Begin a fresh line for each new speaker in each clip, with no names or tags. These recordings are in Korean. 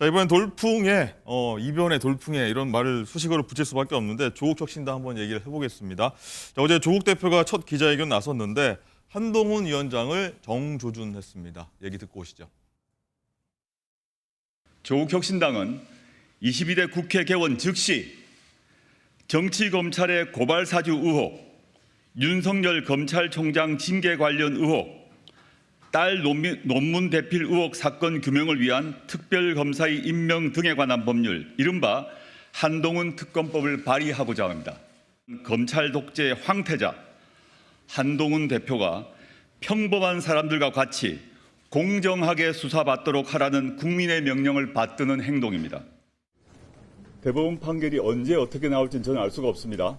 자, 이번엔 돌풍에 이변의 돌풍에 이런 말을 수식어로 붙일 수밖에 없는데 조국 혁신당 한번 얘기를 해보겠습니다. 자, 어제 조국 대표가 첫 기자회견 나섰는데 한동훈 위원장을 정조준했습니다. 얘기 듣고 오시죠.
조국 혁신당은 22대 국회 개원 즉시 정치검찰의 고발 사주 의혹, 윤석열 검찰총장 징계 관련 의혹, 딸 논문 대필 의혹 사건 규명을 위한 특별검사의 임명 등에 관한 법률, 이른바 한동훈 특검법을 발의하고자 합니다. 검찰 독재의 황태자 한동훈 대표가 평범한 사람들과 같이 공정하게 수사받도록 하라는 국민의 명령을 받드는 행동입니다. 대법원 판결이 언제 어떻게 나올지는 저는 알 수가 없습니다.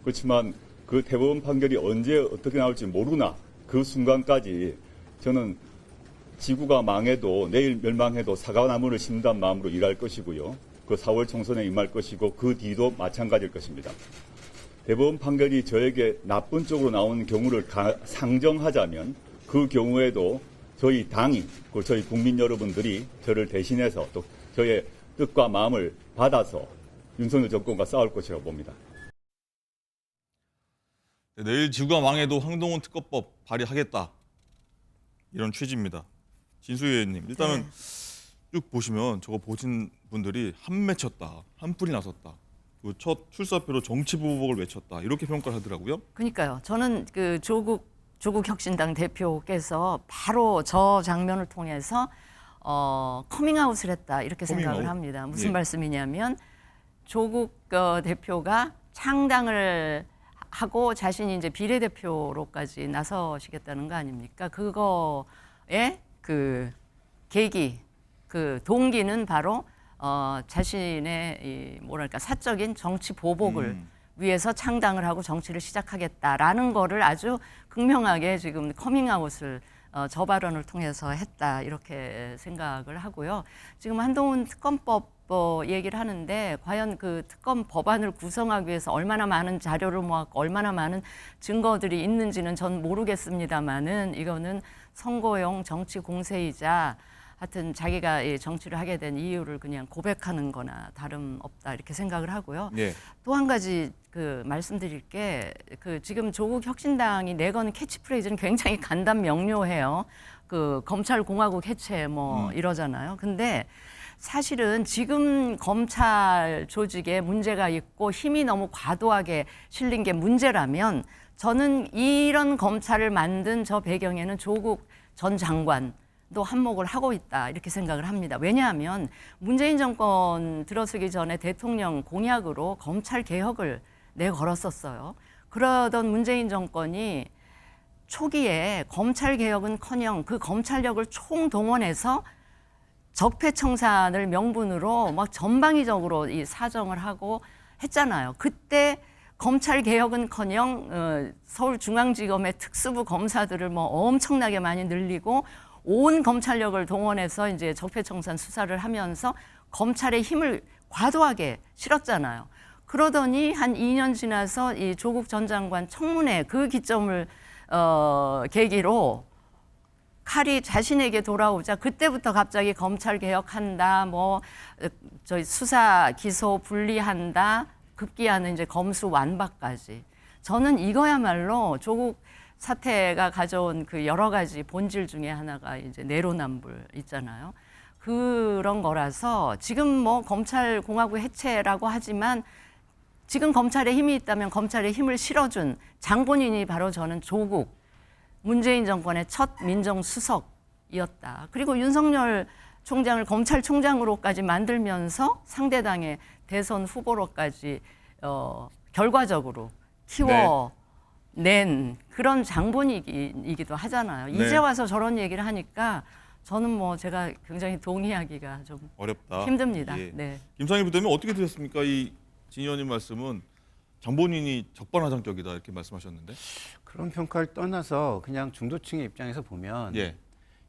그렇지만 그 대법원 판결이 언제 어떻게 나올지 모르나 그 순간까지 저는 지구가 망해도 내일 멸망해도 사과나무를 심는다는 마음으로 일할 것이고요. 그 4월 총선에 임할 것이고 그 뒤도 마찬가지일 것입니다. 대법원 판결이 저에게 나쁜 쪽으로 나오는 경우를 상정하자면 그 경우에도 저희 당이, 그리고 저희 국민 여러분들이 저를 대신해서 또 저의 뜻과 마음을 받아서 윤석열 정권과 싸울 것이라고 봅니다.
내일 지구가 망해도 한동훈 특검법 발의하겠다. 이런 취지입니다. 진수 의원님, 일단은 쭉 보시면 저거 보신 분들이 한 맺혔다, 한풀이 나섰다. 그 첫 출사표로 정치 보복을 외쳤다. 이렇게 평가를 하더라고요.
그러니까요. 저는 그 조국 혁신당 대표께서 바로 저 장면을 통해서 커밍아웃을 했다 이렇게 생각을 합니다. 무슨 말씀이냐면 조국 대표가 창당을 하고 자신이 이제 비례대표로까지 나서시겠다는 거 아닙니까? 그거의 그 계기, 그 동기는 바로 자신의 이 뭐랄까 사적인 정치 보복을 위해서 창당을 하고 정치를 시작하겠다라는 거를 아주 극명하게 지금 커밍아웃을 저 발언을 통해서 했다 이렇게 생각을 하고요. 지금 한동훈 특검법 얘기를 하는데 과연 그 특검 법안을 구성하기 위해서 얼마나 많은 자료를 모았고 얼마나 많은 증거들이 있는지는 전 모르겠습니다만은 이거는 선거용 정치 공세이자 하여튼 자기가 이 정치를 하게 된 이유를 그냥 고백하는 거나 다름없다 이렇게 생각을 하고요. 또 한 가지 그 말씀드릴 게 그 지금 조국 혁신당이 내거는 캐치프레이즈는 굉장히 간단 명료해요. 그 검찰공화국 해체 뭐 이러잖아요. 근데 사실은 지금 검찰 조직에 문제가 있고 힘이 너무 과도하게 실린 게 문제라면 저는 이런 검찰을 만든 저 배경에는 조국 전 장관도 한몫을 하고 있다 이렇게 생각을 합니다. 왜냐하면 문재인 정권 들어서기 전에 대통령 공약으로 검찰 개혁을 내걸었었어요. 그러던 문재인 정권이 초기에 검찰 개혁은커녕 그 검찰력을 총동원해서 적폐청산을 명분으로 막 전방위적으로 이 사정을 하고 했잖아요. 그때 검찰 개혁은커녕 서울중앙지검의 특수부 검사들을 뭐 엄청나게 많이 늘리고 온 검찰력을 동원해서 이제 적폐청산 수사를 하면서 검찰의 힘을 과도하게 실었잖아요. 그러더니 한 2년 지나서 이 조국 전 장관 청문회 그 기점을 계기로 칼이 자신에게 돌아오자 그때부터 갑자기 검찰 개혁한다, 뭐 저희 수사 기소 분리한다, 급기야는 이제 검수 완박까지. 저는 이거야말로 조국 사태가 가져온 그 여러 가지 본질 중에 하나가 이제 내로남불 있잖아요. 그런 거라서 지금 뭐 검찰 공화국 해체라고 하지만 지금 검찰에 힘이 있다면 검찰에 힘을 실어준 장본인이 바로 저는 조국 문재인 정권의 첫 민정수석이었다. 그리고 윤석열 총장을 검찰총장으로까지 만들면서 상대당의 대선 후보로까지 결과적으로 키워낸 그런 장본이기도 하잖아요. 이제 와서 저런 얘기를 하니까 저는 뭐 제가 굉장히 동의하기가 좀
어렵다.
힘듭니다.
예.
네.
김상일 부대면 어떻게 들으셨습니까? 이 진 의원님 말씀은 장본인이 적반하장격이다 이렇게 말씀하셨는데.
그런 평가를 떠나서 그냥 중도층의 입장에서 보면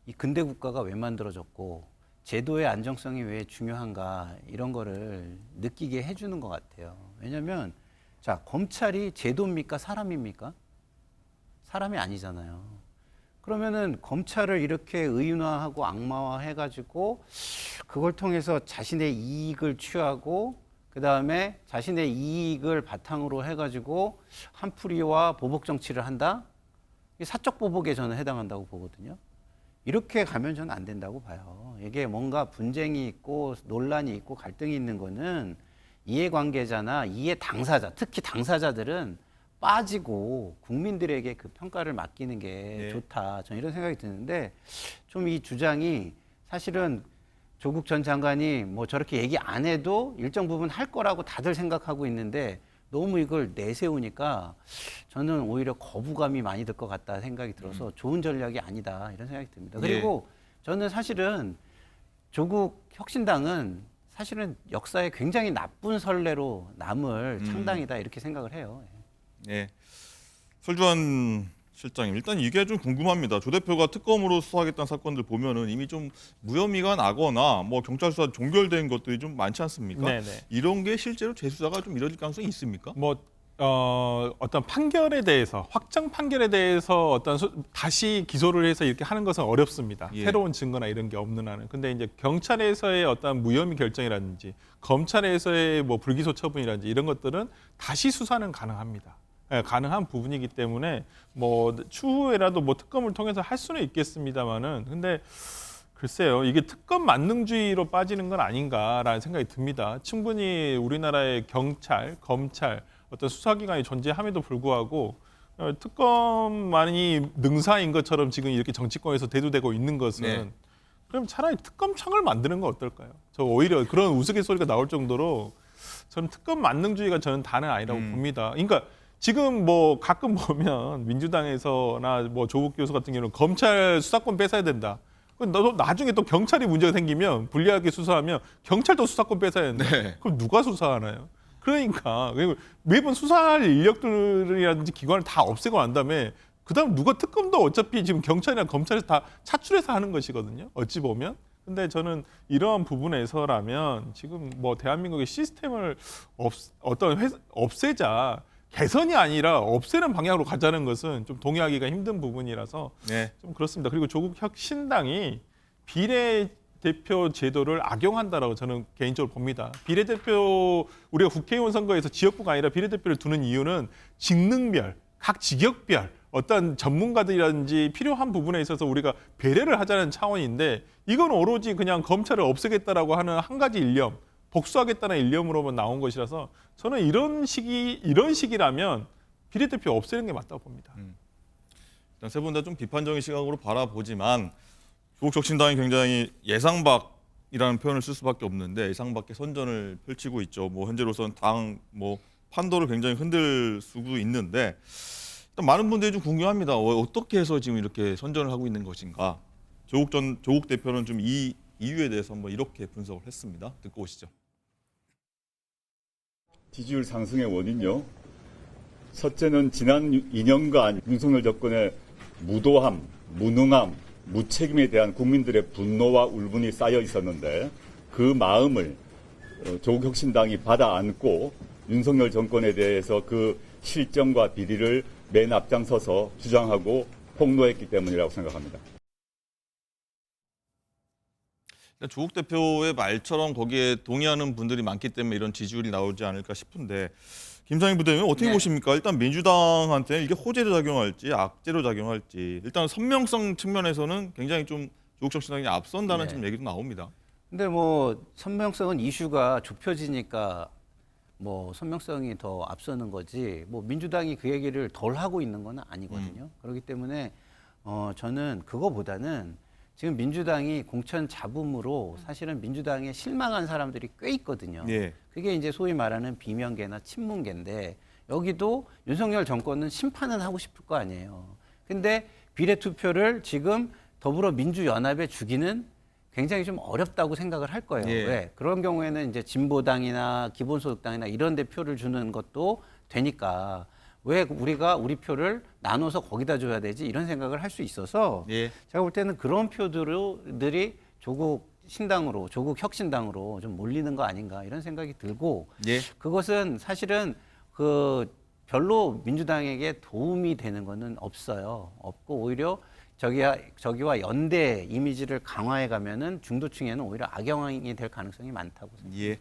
이 근대 국가가 왜 만들어졌고 제도의 안정성이 왜 중요한가 이런 거를 느끼게 해주는 것 같아요. 왜냐하면 자 검찰이 제도입니까 사람입니까? 사람이 아니잖아요. 그러면은 검찰을 이렇게 의인화하고 악마화해가지고 그걸 통해서 자신의 이익을 취하고 그 다음에 자신의 이익을 바탕으로 해가지고 한풀이와 보복 정치를 한다? 이게 사적 보복에 저는 해당한다고 보거든요. 이렇게 가면 저는 안 된다고 봐요. 이게 뭔가 분쟁이 있고 논란이 있고 갈등이 있는 거는 이해관계자나 이해 당사자, 특히 당사자들은 빠지고 국민들에게 그 평가를 맡기는 게
네.
좋다. 저는 이런 생각이 드는데 좀 이 주장이 사실은 조국 전 장관이 뭐 저렇게 얘기 안 해도 일정 부분 할 거라고 다들 생각하고 있는데 너무 이걸 내세우니까 저는 오히려 거부감이 많이 들 것 같다 생각이 들어서 좋은 전략이 아니다 이런 생각이 듭니다. 그리고 저는 사실은 조국 혁신당은 사실은 역사에 굉장히 나쁜 선례로 남을 창당이다 이렇게 생각을 해요.
예. 설주환 실장님, 일단 이게 좀 궁금합니다. 조 대표가 특검으로 수사하겠다는 사건들 보면은 이미 좀 무혐의가 나거나 뭐 경찰 수사 종결된 것들이 좀 많지 않습니까?
네네.
이런 게 실제로 재수사가 좀 이뤄질 가능성이 있습니까?
뭐 어떤 판결에 대해서 확정 판결에 대해서 어떤 다시 기소를 해서 이렇게 하는 것은 어렵습니다.
예.
새로운 증거나 이런 게 없는 한은. 근데 이제 경찰에서의 어떤 무혐의 결정이라든지 검찰에서의 뭐 불기소 처분이라든지 이런 것들은 다시 수사는 가능합니다. 예, 가능한 부분이기 때문에 뭐 추후에라도 뭐 특검을 통해서 할 수는 있겠습니다만은 근데 글쎄요, 이게 특검 만능주의로 빠지는 건 아닌가라는 생각이 듭니다. 충분히 우리나라의 경찰, 검찰 어떤 수사기관이 존재함에도 불구하고 특검만이 능사인 것처럼 지금 이렇게 정치권에서 대두되고 있는 것은
네.
그럼 차라리 특검청을 만드는 건 어떨까요? 저 오히려 그런 우스갯소리가 나올 정도로 저는 특검 만능주의가 저는 다는 아니라고 봅니다. 그러니까 지금 뭐 가끔 보면 민주당에서나 뭐 조국 교수 같은 경우는 검찰 수사권 뺏어야 된다. 너 나중에 또 경찰이 문제가 생기면 불리하게 수사하면 경찰도 수사권 뺏어야 된다.
네.
그럼 누가 수사하나요? 그러니까 매번 수사할 인력들이라든지 기관을 다 없애고 난 다음에 그다음 누가 특검도 어차피 지금 경찰이나 검찰에서 다 차출해서 하는 것이거든요. 어찌 보면. 근데 저는 이러한 부분에서라면 지금 뭐 대한민국의 시스템을 없애자 개선이 아니라 없애는 방향으로 가자는 것은 좀 동의하기가 힘든 부분이라서
네.
좀 그렇습니다. 그리고 조국 혁신당이 비례대표 제도를 악용한다라고 저는 개인적으로 봅니다. 비례대표 우리가 국회의원 선거에서 지역구가 아니라 비례대표를 두는 이유는 직능별, 각 직역별 어떤 전문가들이라든지 필요한 부분에 있어서 우리가 배려를 하자는 차원인데 이건 오로지 그냥 검찰을 없애겠다라고 하는 한 가지 일념, 복수하겠다는 일념으로만 나온 것이라서 저는 이런 시기라면 비례대표 없애는 게 맞다고 봅니다.
일단 세 분 다 좀 비판적인 시각으로 바라보지만 조국 혁신당이 굉장히 예상 밖이라는 표현을 쓸 수밖에 없는데 예상 밖의 선전을 펼치고 있죠. 뭐 현재로서는 당 뭐 판도를 굉장히 흔들 수도 있는데 일단 많은 분들이 좀 궁금합니다. 어떻게 해서 지금 이렇게 선전을 하고 있는 것인가? 조국 대표는 좀 이 이유에 대해서 한번 이렇게 분석을 했습니다. 듣고 오시죠.
지지율 상승의 원인요. 첫째는 지난 2년간 윤석열 정권의 무도함, 무능함, 무책임에 대한 국민들의 분노와 울분이 쌓여 있었는데 그 마음을 조국 혁신당이 받아 안고 윤석열 정권에 대해서 그 실정과 비리를 맨 앞장서서 주장하고 폭로했기 때문이라고 생각합니다.
조국 대표의 말처럼 거기에 동의하는 분들이 많기 때문에 이런 지지율이 나오지 않을까 싶은데 김상희 부대표님 어떻게 보십니까? 일단 민주당한테 이게 호재로 작용할지 악재로 작용할지 일단 선명성 측면에서는 굉장히 좀 조국 혁신당이 앞선다는 좀 얘기도 나옵니다.
근데 뭐 선명성은 이슈가 좁혀지니까 뭐 선명성이 더 앞서는 거지 뭐 민주당이 그 얘기를 덜 하고 있는 건 아니거든요. 그렇기 때문에 저는 그거보다는 지금 민주당이 공천 잡음으로 사실은 민주당에 실망한 사람들이 꽤 있거든요.
예.
그게 이제 소위 말하는 비명계나 친문계인데 여기도 윤석열 정권은 심판은 하고 싶을 거 아니에요. 근데 비례투표를 지금 더불어민주연합에 주기는 굉장히 좀 어렵다고 생각을 할 거예요.
예.
왜? 그런 경우에는 이제 진보당이나 기본소득당이나 이런 데 표를 주는 것도 되니까 왜 우리가 우리 표를 나눠서 거기다 줘야 되지 이런 생각을 할 수 있어서
예.
제가 볼 때는 그런 표들이 조국 혁신당으로 좀 몰리는 거 아닌가 이런 생각이 들고
예.
그것은 사실은 그 별로 민주당에게 도움이 되는 거는 없어요. 없고 오히려 저기와 연대 이미지를 강화해 가면은 중도층에는 오히려 악영향이 될 가능성이 많다고 생각합니다.
예.